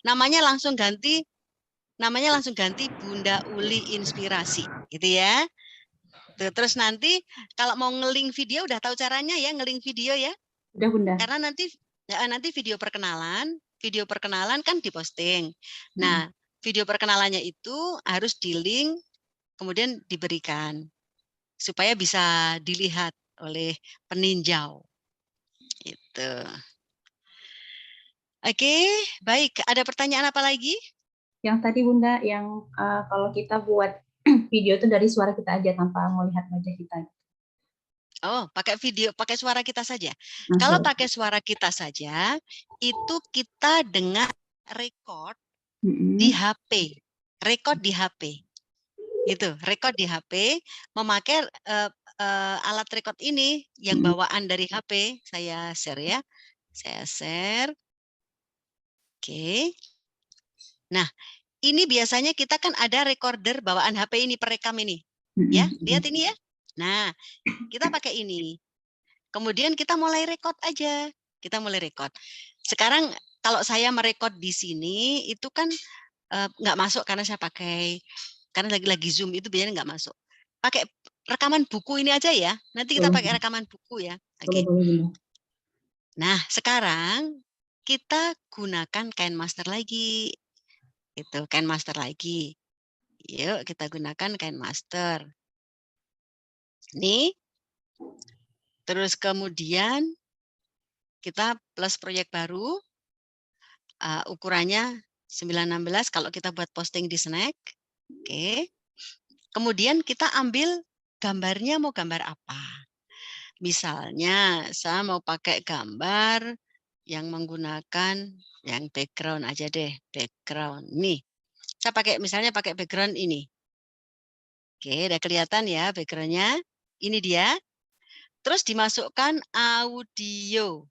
namanya langsung ganti Bunda Uli Inspirasi, gitu ya. Terus nanti kalau mau nge-link video udah tahu caranya ya, nge-link video ya. Udah Bunda. Karena nanti video perkenalan kan diposting. Nah, video perkenalannya itu harus di-link kemudian diberikan supaya bisa dilihat oleh peninjau. Itu. Oke, baik. Ada pertanyaan apa lagi? Yang tadi Bunda, yang kalau kita buat video itu dari suara kita aja tanpa melihat wajah kita. Oh, pakai suara kita saja. Nah, Kalau pakai suara kita saja, itu kita dengan record di HP. Record di HP. Gitu, record di HP, memakai alat record ini yang bawaan dari HP. Saya share ya. Saya share. Oke. Nah, ini biasanya kita kan ada recorder bawaan HP ini, perekam ini. Ya, lihat ini ya. Nah, kita pakai ini. Kemudian kita mulai record aja. Kita mulai record. Sekarang kalau saya merekod di sini itu kan nggak masuk karena saya pakai lagi Zoom itu biasanya nggak masuk. Pakai rekaman buku ini aja ya. Nanti kita pakai rekaman buku ya. Oke. Nah, sekarang kita gunakan KineMaster lagi. Itu KineMaster lagi. Yuk kita gunakan KineMaster. Ini. Terus kemudian kita plus proyek baru. Ukurannya 916 kalau kita buat posting di Snack. Oke. Kemudian kita ambil gambarnya, mau gambar apa. Misalnya saya mau pakai gambar yang menggunakan yang background aja deh. Background. Nih. Saya misalnya pakai background ini. Oke, udah kelihatan ya backgroundnya. Ini dia. Terus dimasukkan audio.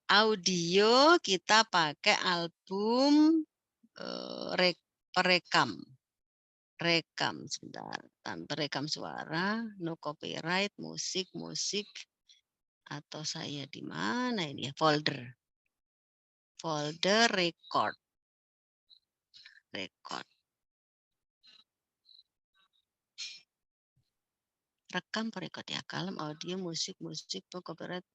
Audio kita pakai album perekam. Sebentar. Tanpa rekam suara, no copyright, musik. Atau saya di mana ini ya? Folder record. Rekam perekod ya, kalem, audio, musik, copyright.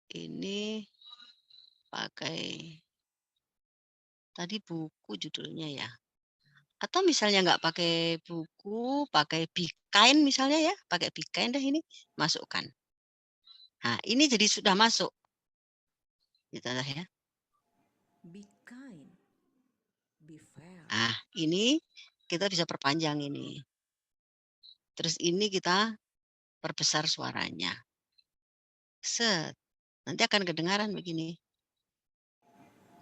Ini pakai tadi buku judulnya ya. Atau misalnya nggak pakai buku, pakai Bikain misalnya ya, pakai Bikain deh ini, masukkan. Nah, ini jadi sudah masuk. Gitu lah ya. Be kind, be fair. Nah, ini kita bisa perpanjang ini. Terus ini kita perbesar suaranya. Set. Nanti akan kedengaran begini.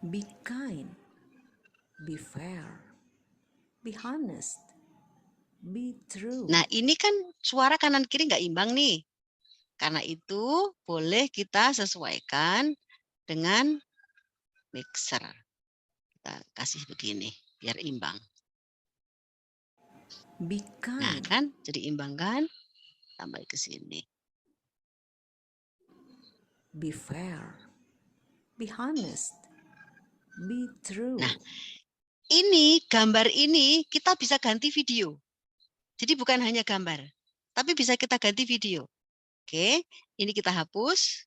Be kind, be fair, be honest, be true. Nah, ini kan suara kanan kiri nggak imbang nih. Karena itu boleh kita sesuaikan dengan mixer. Kita kasih begini biar imbang. Be kind. Nah, kan jadi imbang kan? Tambah ke sini. Be fair, be honest, be true. Nah, ini gambar ini kita bisa ganti video. Jadi bukan hanya gambar, tapi bisa kita ganti video. Oke, ini kita hapus.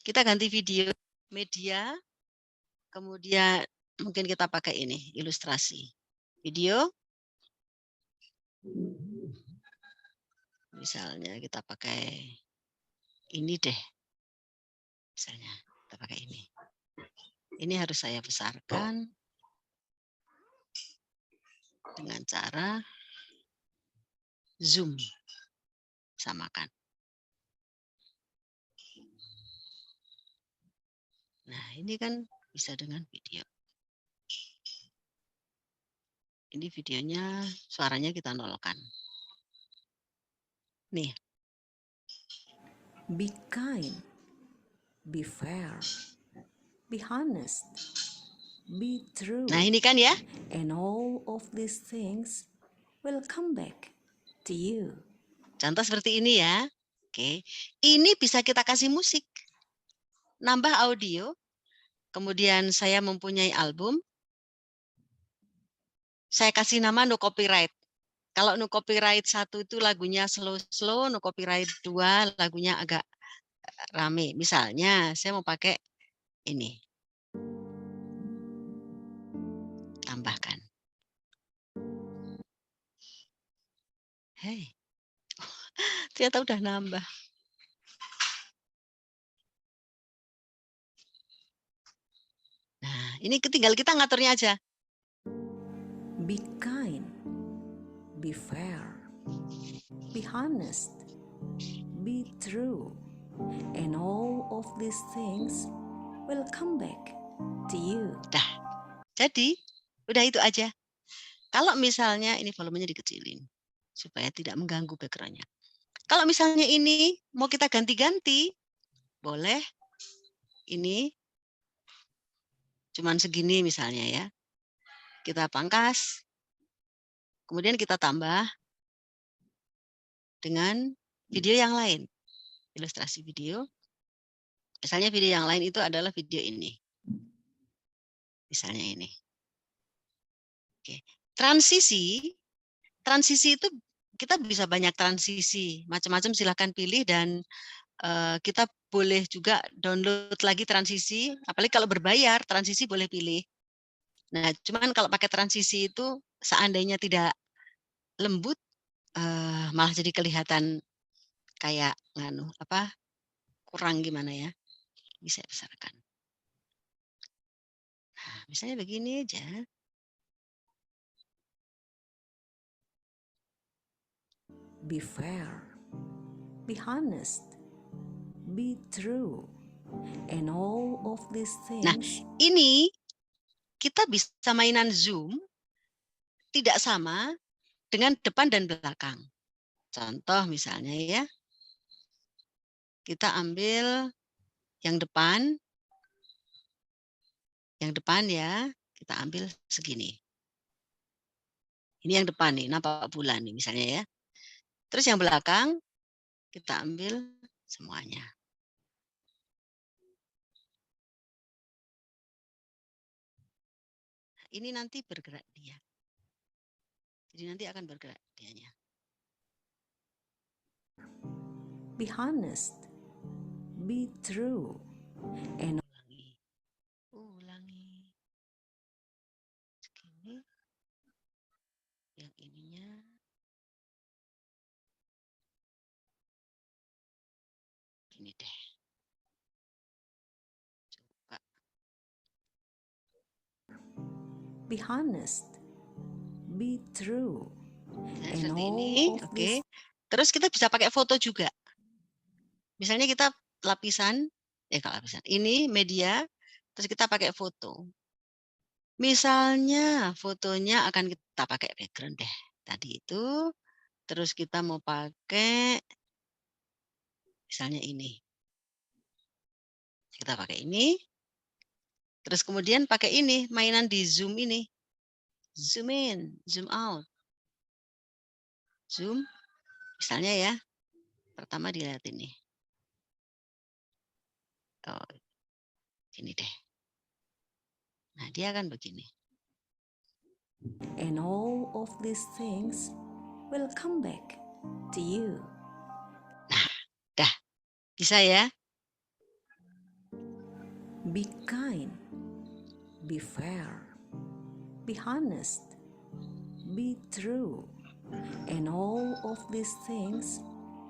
Kita ganti video, media, kemudian mungkin kita pakai ini, ilustrasi. Video. Misalnya kita pakai ini deh. Misalnya kita pakai ini. Ini harus saya besarkan dengan cara zoom. Samakan. Nah, ini kan bisa dengan video. Ini videonya, suaranya kita nolkan. Nih. Be kind, be fair, be honest, be true. Nah, ini kan ya. And all of these things will come back to you. Contoh seperti ini ya. Oke. Ini bisa kita kasih musik. Nambah audio. Kemudian saya mempunyai album. Saya kasih nama no copyright. Kalau no copyright 1 itu lagunya slow-slow, no copyright 2 lagunya agak rame. Misalnya saya mau pakai ini. Tambahkan. Hei. Ternyata udah nambah. Nah, ini tinggal kita ngaturnya aja. Be kind, be fair, be honest, be true, and all of these things will come back to you. Dah. Jadi, udah itu aja. Kalau misalnya ini volumenya dikecilin supaya tidak mengganggu background-nya. Kalau misalnya ini mau kita ganti-ganti, boleh. Ini cuman segini misalnya ya. Kita pangkas. Kemudian kita tambah dengan video yang lain. Ilustrasi video. Misalnya video yang lain itu adalah video ini. Misalnya ini. Oke. Transisi itu kita bisa banyak transisi. Macam-macam silahkan pilih dan kita boleh juga download lagi transisi. Apalagi kalau berbayar, transisi boleh pilih. Nah, cuman kalau pakai transisi itu seandainya tidak lembut, malah jadi kelihatan kayak kurang gimana ya. Bisa besarkan. Nah, misalnya begini aja. Be fair, be honest, be true, and all of these Nah, things. ini kita bisa mainan zoom tidak sama dengan depan dan belakang. Contoh misalnya ya, kita ambil yang depan ya, kita ambil segini. Ini yang depan nih, nampak bulan nih misalnya ya. Terus yang belakang kita ambil semuanya. Ini nanti bergerak dia. Jadi nanti akan bergerak dianya. Be honest, be true, and Ulangi. Segini. Yang ininya. Gini deh. Coba. be honest, be true, Nah, and seperti all ini, of oke. these. Terus kita bisa pakai foto juga. Misalnya kita lapisan, kalau lapisan ini media, terus kita pakai foto. Misalnya fotonya akan kita pakai background deh. Tadi itu, terus kita mau pakai misalnya ini. Kita pakai ini. Terus kemudian pakai ini, mainan di zoom ini. Zoom in, zoom out. Zoom, misalnya ya. Pertama dilihat ini. Oh, ini deh. Nah, dia akan begini. And all of these things will come back to you. Nah, dah. Bisa ya? Be kind, be fair, be honest, be true, and all of these things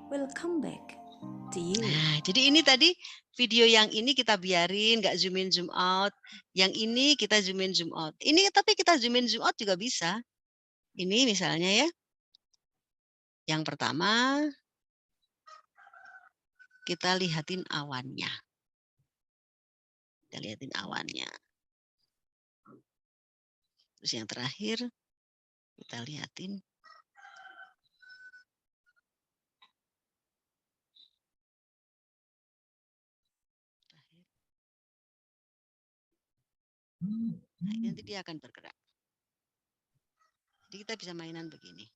will come back to you. Nah, jadi ini tadi video yang ini kita biarin, nggak zoom in, zoom out. Yang ini kita zoom in, zoom out. Ini tapi kita zoom in, zoom out juga bisa. Ini misalnya ya. Yang pertama, kita lihatin awannya. Kita lihatin awannya. Terus yang terakhir, kita lihatin nah, nanti dia akan bergerak. Jadi kita bisa mainan begini.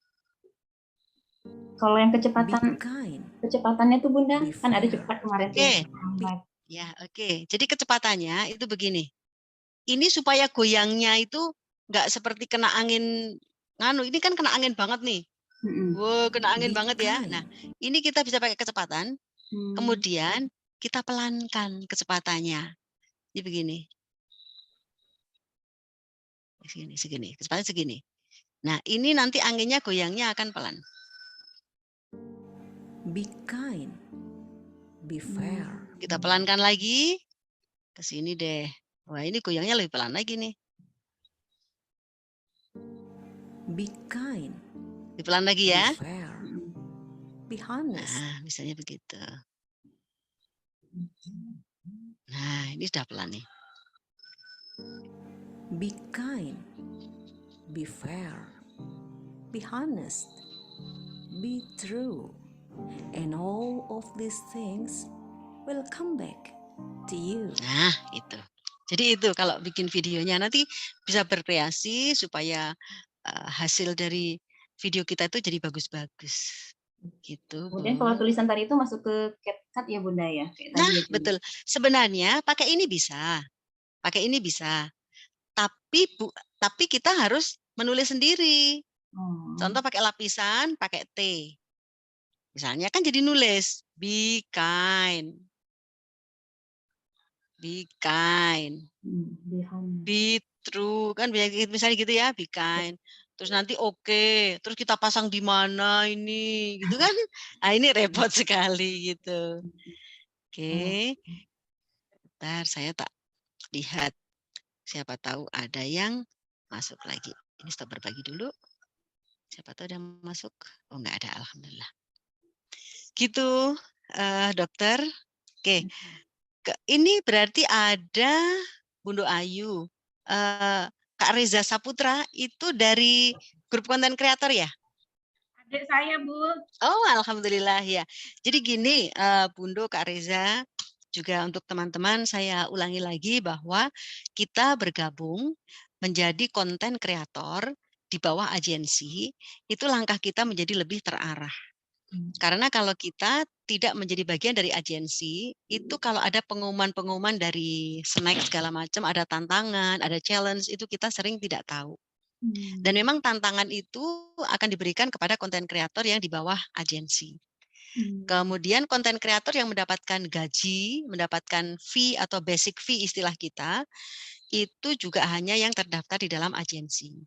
Kalau yang Be kecepatan, kind. kecepatannya tuh Bunda, Be kan ada fair. cepat kemarin tuh. Oke. Lambat. Ya, oke. Jadi kecepatannya itu begini. Ini supaya goyangnya itu nggak seperti kena angin nganu, ini kan kena angin banget nih. Wow, kena angin Be banget ya. Nah, kind. ini kita bisa pakai kecepatan, kemudian kita pelankan kecepatannya. Jadi begini. Segini. Kecepatannya segini. Nah, ini nanti anginnya goyangnya akan pelan. Be kind. Be fair. Kita pelankan lagi. Ke sini deh. Wah, ini goyangnya lebih pelan lagi nih. Be kind. Lebih pelan lagi ya. Be fair. Be honest. Nah, misalnya begitu. Nah, ini sudah pelan nih. Be kind. Be fair. Be honest. Be true. And all of these things will come back to you. Nah, itu. Jadi itu kalau bikin videonya nanti bisa berkreasi supaya hasil dari video kita itu jadi bagus-bagus. Gitu, Kemudian kalau Bu. tulisan tadi itu masuk ke CapCut ya Bunda ya? Kayak Nah, tadi ya, betul. Sebenarnya pakai ini bisa. Pakai ini bisa. Tapi kita harus menulis sendiri. Contoh pakai lapisan, pakai T. Misalnya kan jadi nulis be kind. Be kind. Be true. Kan misalnya gitu ya, be kind. Terus nanti oke. Terus kita pasang di mana ini, gitu kan? Nah, ini repot sekali gitu. Oke. Bentar, saya tak lihat. Siapa tahu ada yang masuk lagi. Ini stop berbagi dulu. Siapa tahu ada yang masuk. Oh, enggak ada, alhamdulillah. Gitu, dokter. Oke. Ini berarti ada Bunda Ayu, Kak Reza Saputra itu dari grup konten kreator ya? Adik saya, Bu. Oh, alhamdulillah ya. Jadi gini, Bundo, Kak Reza, juga untuk teman-teman saya ulangi lagi bahwa kita bergabung menjadi konten kreator di bawah agensi, itu langkah kita menjadi lebih terarah. Karena kalau kita tidak menjadi bagian dari agensi, itu kalau ada pengumuman-pengumuman dari snack segala macam, ada tantangan, ada challenge, itu kita sering tidak tahu. Dan memang tantangan itu akan diberikan kepada konten kreator yang di bawah agensi. Kemudian konten kreator yang mendapatkan gaji, mendapatkan fee atau basic fee istilah kita, itu juga hanya yang terdaftar di dalam agensi.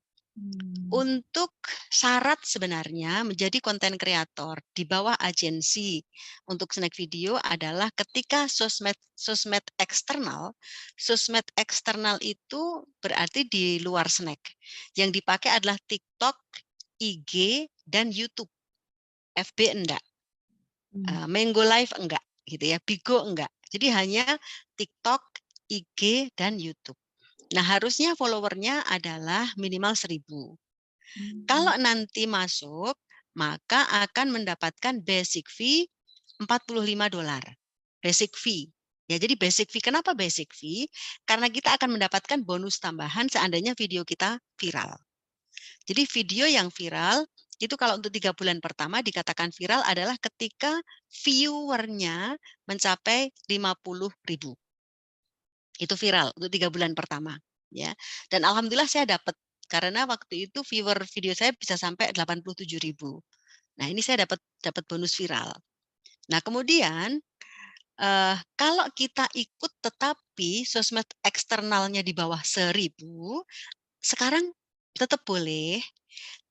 Untuk syarat sebenarnya menjadi konten kreator di bawah agensi untuk snack video adalah ketika sosmed eksternal itu berarti di luar snack. Yang dipakai adalah TikTok, IG, dan YouTube. FB enggak. Mango Live enggak, gitu ya. Bigo enggak. Jadi hanya TikTok, IG, dan YouTube. Nah, harusnya followernya adalah minimal 1000. Kalau nanti masuk, maka akan mendapatkan basic fee $45. Basic fee. Ya, jadi basic fee. Kenapa basic fee? Karena kita akan mendapatkan bonus tambahan seandainya video kita viral. Jadi video yang viral, itu kalau untuk 3 bulan pertama dikatakan viral adalah ketika viewernya mencapai 50.000. Itu viral untuk 3 bulan pertama. Ya. Dan alhamdulillah saya dapat. Karena waktu itu viewer video saya bisa sampai 87.000. Nah, ini saya dapat bonus viral. Nah, kemudian kalau kita ikut tetapi sosmed eksternalnya di bawah 1000, sekarang tetap boleh.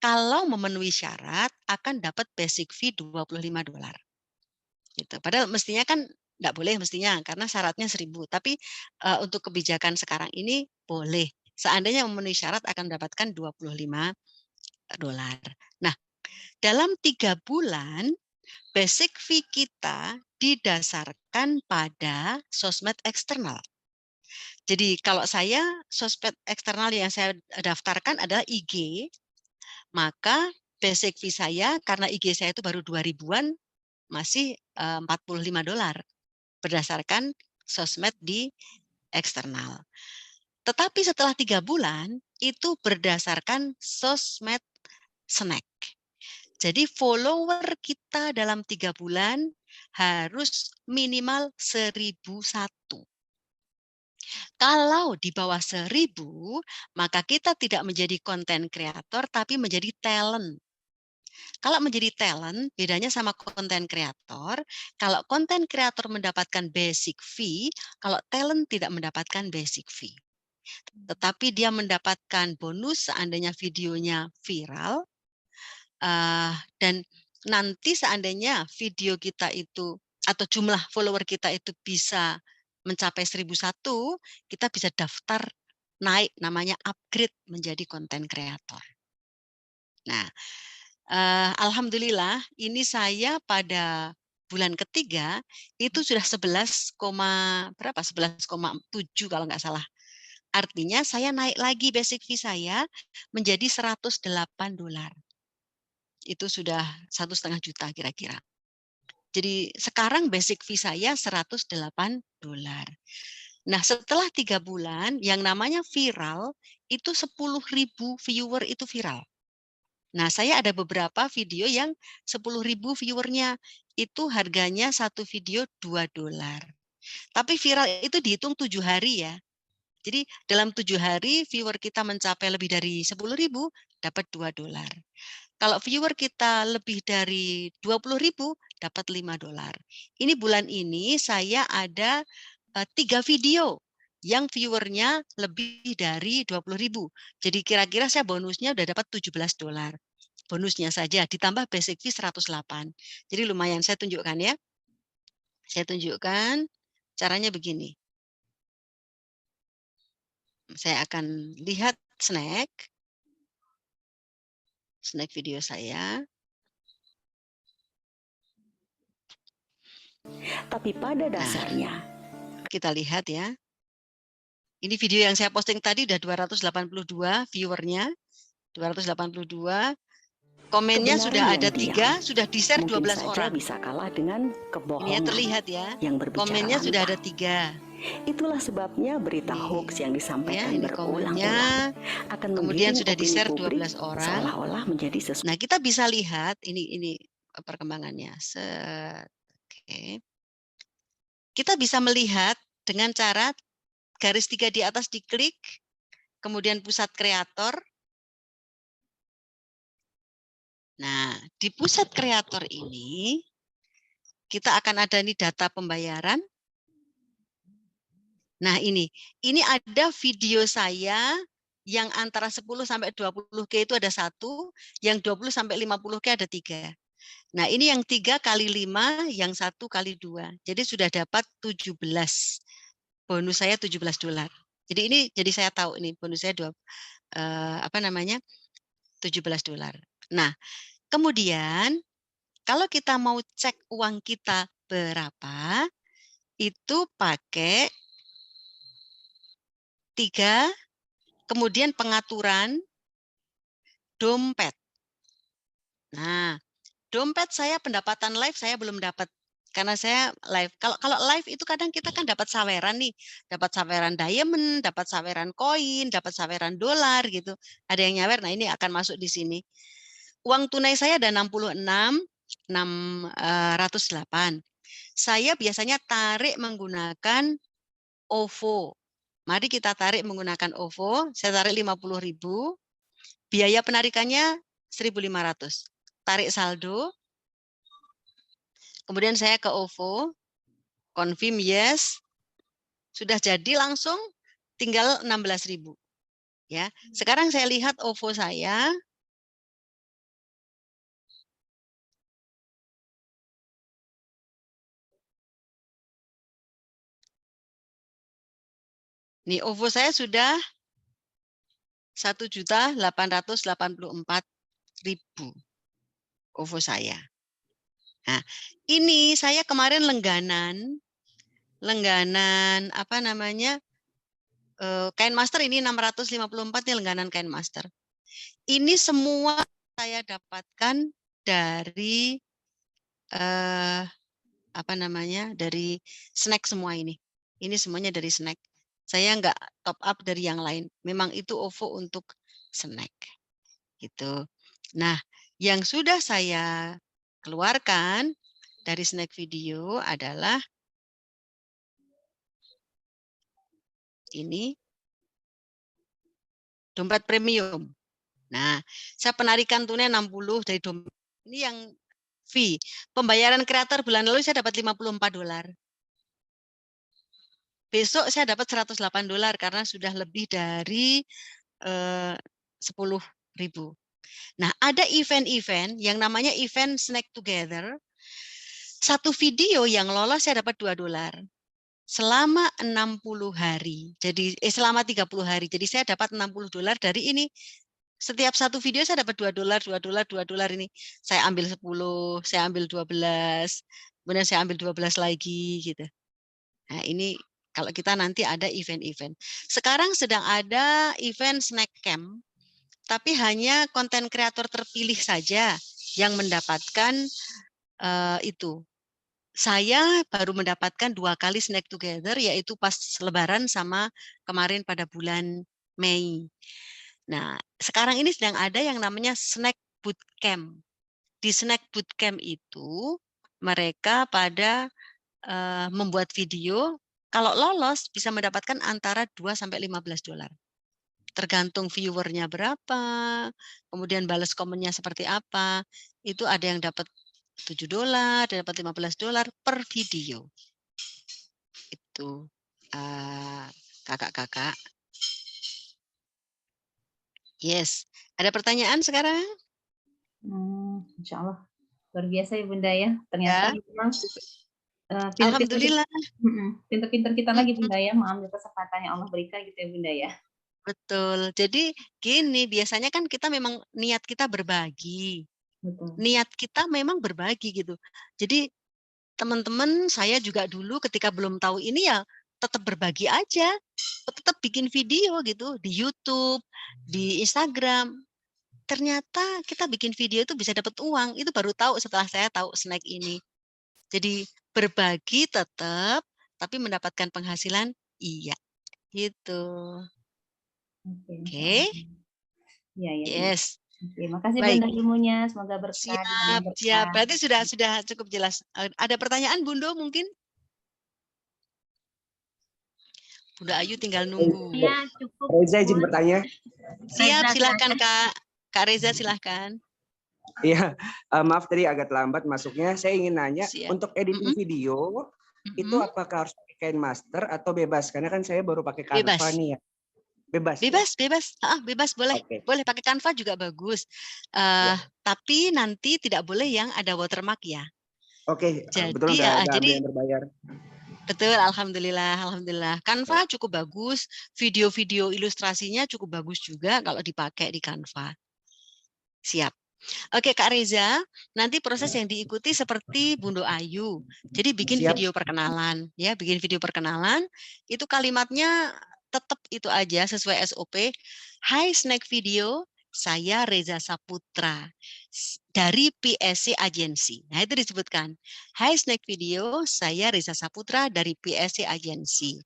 Kalau memenuhi syarat akan dapat basic fee $25. Gitu. Padahal mestinya kan enggak boleh mestinya karena syaratnya 1000. Tapi untuk kebijakan sekarang ini boleh. Seandainya memenuhi syarat akan mendapatkan $25. Nah, dalam 3 bulan basic fee kita didasarkan pada sosmed eksternal. Jadi kalau saya sosmed eksternal yang saya daftarkan adalah IG, maka basic fee saya karena IG saya itu baru 2000-an masih $45 berdasarkan sosmed di eksternal. Tetapi setelah 3 bulan itu berdasarkan sosmed snack. Jadi follower kita dalam 3 bulan harus minimal 1.001. Kalau di bawah 1.000, maka kita tidak menjadi konten kreator, tapi menjadi talent. Kalau menjadi talent, bedanya sama konten kreator. Kalau konten kreator mendapatkan basic fee, kalau talent tidak mendapatkan basic fee. Tetapi dia mendapatkan bonus seandainya videonya viral, dan nanti seandainya video kita itu atau jumlah follower kita itu bisa mencapai 1.001, kita bisa daftar naik, namanya upgrade menjadi konten kreator. Nah, alhamdulillah ini saya pada bulan ketiga itu sudah 11,7 kalau nggak salah. Artinya saya naik lagi basic fee saya menjadi $108. Itu sudah 1,5 juta kira-kira. Jadi sekarang basic fee saya $108. Nah, setelah 3 bulan yang namanya viral itu 10.000 viewer itu viral. Nah, saya ada beberapa video yang 10.000 viewernya itu harganya satu video $2. Tapi viral itu dihitung 7 hari ya. Jadi dalam 7 hari viewer kita mencapai lebih dari 10.000 dapat $2. Kalau viewer kita lebih dari 20.000 dapat $5. Ini bulan ini saya ada 3 video yang viewernya lebih dari 20.000. Jadi kira-kira saya bonusnya udah dapat $17. Bonusnya saja ditambah basic fee 108. Jadi lumayan, saya tunjukkan ya. Saya tunjukkan caranya begini. Saya akan lihat snack video saya. Tapi pada dasarnya, kita lihat ya. Ini video yang saya posting tadi udah 282 viewernya. 282. Komennya sudah ada 3, sudah di-share 12 orang. bisa kalah dengan Ini kebohongan terlihat ya. yang berbicara Komennya sudah ada lantang. 3. Itulah sebabnya berita hoax yang disampaikan ini berulang-ulang akan kemudian sudah opini di-share publik 12 orang. seolah-olah menjadi sesuatu. Nah, kita bisa lihat ini perkembangannya. Oke. Kita bisa melihat dengan cara garis 3 di atas diklik, kemudian pusat kreator. Nah, di pusat kreator ini kita akan ada nih data pembayaran. Nah, ini ada video saya yang antara 10 sampai 20K itu ada 1, yang 20 sampai 50K ada 3. Nah, ini yang 3 kali 5, yang 1 kali 2. Jadi sudah dapat 17. Bonus saya $17. Jadi saya tahu ini bonus saya $17. Nah, kemudian kalau kita mau cek uang kita berapa, itu pakai 3, kemudian pengaturan dompet. Nah, dompet saya pendapatan live saya belum dapat karena saya live. Kalau live itu kadang kita kan dapat saweran nih, dapat saweran diamond, dapat saweran koin, dapat saweran dolar gitu. Ada yang nyawer. Nah, ini akan masuk di sini. Uang tunai saya ada 66.608. Saya biasanya tarik menggunakan OVO. Mari kita tarik menggunakan OVO. Saya tarik 50.000. Biaya penarikannya 1.500. Tarik saldo. Kemudian saya ke OVO. Confirm yes. Sudah jadi langsung tinggal 16.000. Ya. Sekarang saya lihat OVO saya. Nih OVO saya sudah 1.884.000 OVO saya. Nah, ini saya kemarin langganan apa namanya? Kain master ini 654 nih langganan kain master. Ini semua saya dapatkan dari apa namanya? Dari snack semua ini. Ini semuanya dari snack. Saya nggak top up dari yang lain. Memang itu OVO untuk snack. Gitu. Nah, Yang sudah saya keluarkan dari snack video adalah ini, dompet premium. Nah, saya penarikan tunai 60 dari dompet. Ini yang fee. Pembayaran kreator bulan lalu saya dapat $54. Besok saya dapat $108 karena sudah lebih dari 10.000. Nah, ada event-event yang namanya event Snack Together. Satu video yang lolos saya dapat $2 selama 60 hari. Jadi selama 30 hari. Jadi saya dapat $60 dari ini. Setiap satu video saya dapat $2, $2 ini. Saya ambil 10, saya ambil 12, kemudian saya ambil 12 lagi gitu. Nah, ini kalau kita nanti ada event-event. Sekarang sedang ada event Snack Camp, tapi hanya konten kreator terpilih saja yang mendapatkan itu. Saya baru mendapatkan 2 kali Snack Together, yaitu pas Lebaran sama kemarin pada bulan Mei. Nah, sekarang ini sedang ada yang namanya Snack Bootcamp. Di Snack Bootcamp itu mereka pada membuat video, kalau lolos bisa mendapatkan antara 2 sampai $15. Tergantung viewernya berapa, kemudian balas komennya seperti apa. Itu ada yang dapat $7, ada dapat $15 per video. Itu kakak-kakak. Yes. Ada pertanyaan sekarang? Insya Allah luar biasa ya Bunda ya. Ternyata memang Alhamdulillah. pinter-pinter kita lagi Bunda ya mengambil kesempatan yang Allah berikan gitu ya Bunda ya. Betul. Jadi gini, biasanya kan kita memang niat kita berbagi. Betul. Niat kita memang berbagi gitu. Jadi teman-teman saya juga dulu ketika belum tahu ini ya tetap berbagi aja. Tetap bikin video gitu di YouTube, di Instagram. Ternyata kita bikin video itu bisa dapat uang. Itu baru tahu setelah saya tahu snack ini. Jadi berbagi tetap, tapi mendapatkan penghasilan iya. Gitu. Oke. Iya, ya. Yes. Oke, makasih Baik. Bunda ilmunya, semoga berkah. Siap. Berarti sudah cukup jelas. Ada pertanyaan Bundo mungkin? Bunda Ayu tinggal nunggu. Ya, cukup. Reza izin bertanya. Siap, silahkan Kak. Kak Reza silahkan. Iya, maaf tadi agak lambat masuknya. Saya ingin nanya, untuk editing video, itu apakah harus pakai KineMaster atau bebas? Karena kan saya baru pakai Canva nih ya. Bebas. Bebas boleh. Okay. Boleh pakai Canva juga bagus. Tapi nanti tidak boleh yang ada watermark ya. Oke, jadi yang berbayar. Betul, alhamdulillah. Canva cukup bagus, video-video ilustrasinya cukup bagus juga kalau dipakai di Canva. Siap. Oke Kak Reza, nanti proses yang diikuti seperti Bundo Ayu. Jadi bikin video perkenalan, ya, bikin video perkenalan. Itu kalimatnya tetap itu aja sesuai SOP. Hai Snack Video, saya Reza Saputra dari PSC Agency. Nah itu disebutkan. Hai Snack Video, saya Reza Saputra dari PSC Agency.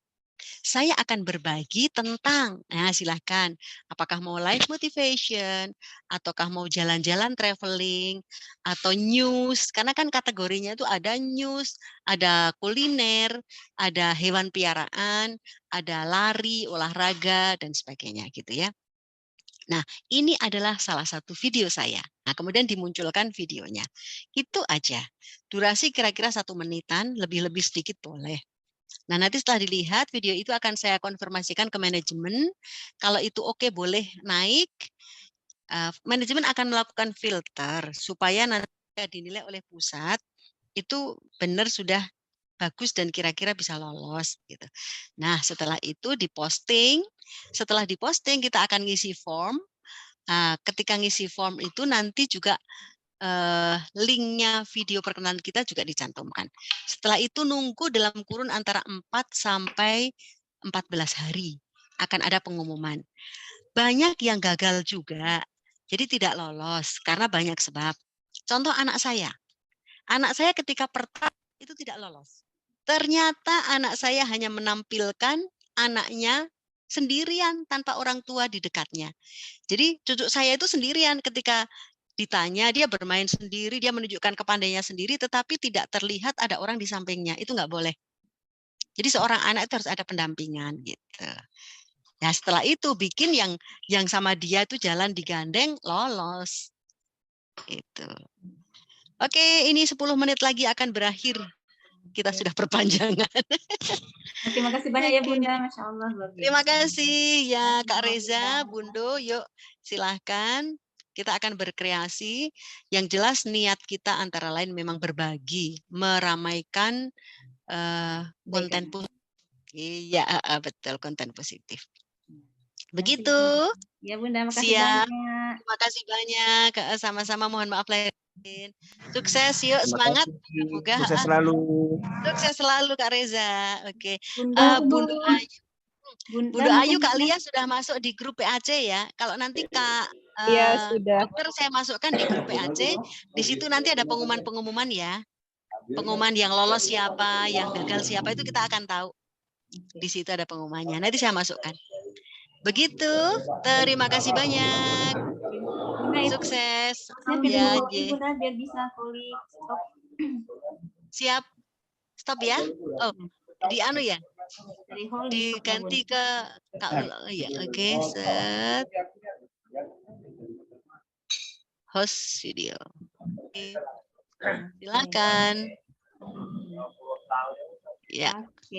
Saya akan berbagi tentang, nah silahkan, apakah mau live motivation, ataukah mau jalan-jalan traveling, atau news, karena kan kategorinya itu ada news, ada kuliner, ada hewan piaraan, ada lari, olahraga, dan sebagainya gitu ya. Nah, ini adalah salah satu video saya. Nah, kemudian dimunculkan videonya. Itu aja. Durasi kira-kira 1 menitan, lebih-lebih sedikit boleh. Nah, nanti setelah dilihat video itu akan saya konfirmasikan ke manajemen. Kalau itu oke boleh naik. Manajemen akan melakukan filter supaya nanti dinilai oleh pusat itu benar sudah bagus dan kira-kira bisa lolos gitu. Nah, setelah itu diposting. Setelah diposting kita akan ngisi form. Ketika ngisi form itu nanti juga linknya video perkenalan kita juga dicantumkan. Setelah itu nunggu dalam kurun antara 4 sampai 14 hari akan ada pengumuman. Banyak yang gagal juga, jadi tidak lolos karena banyak sebab. Contoh anak saya ketika pertama itu tidak lolos. Ternyata anak saya hanya menampilkan anaknya sendirian tanpa orang tua di dekatnya. Jadi cucu saya itu sendirian ketika ditanya, dia bermain sendiri, dia menunjukkan kepandaiannya sendiri, tetapi tidak terlihat ada orang di sampingnya. Itu nggak boleh. Jadi seorang anak itu harus ada pendampingan gitu. Nah setelah itu bikin yang sama dia itu jalan digandeng, lolos. Itu. Oke, ini 10 menit lagi akan berakhir. Kita sudah perpanjangan. Terima kasih banyak ya Bunda, Masya Allah. Terima kasih ya Kak Reza, Bundo, yuk silahkan. Kita akan berkreasi. Yang jelas niat kita antara lain memang berbagi, meramaikan konten positif. Iya, betul, konten positif. Begitu. Ya Bunda, makasih siap. banyak. Terima kasih banyak. Sama-sama, mohon maaf lahir. Sukses, yuk semangat. Semoga sukses selalu. Sukses selalu Kak Reza. Oke. Bunda Ayu. Bunda Ayu, Kak Lia sudah masuk di grup PAC ya. Kalau nanti Kak dokter saya masukkan di grup PAC. Di situ nanti ada pengumuman-pengumuman ya. Pengumuman yang lolos siapa, yang gagal siapa itu kita akan tahu. Di situ ada pengumumannya. Nanti saya masukkan. Begitu. Terima kasih banyak. Sukses. Ya, Bunda biar bisa klik stop. Siap. Stop ya. Oh, di anu ya. Diganti ke ya, oke, set. Host video. Oke. Silakan. Ya.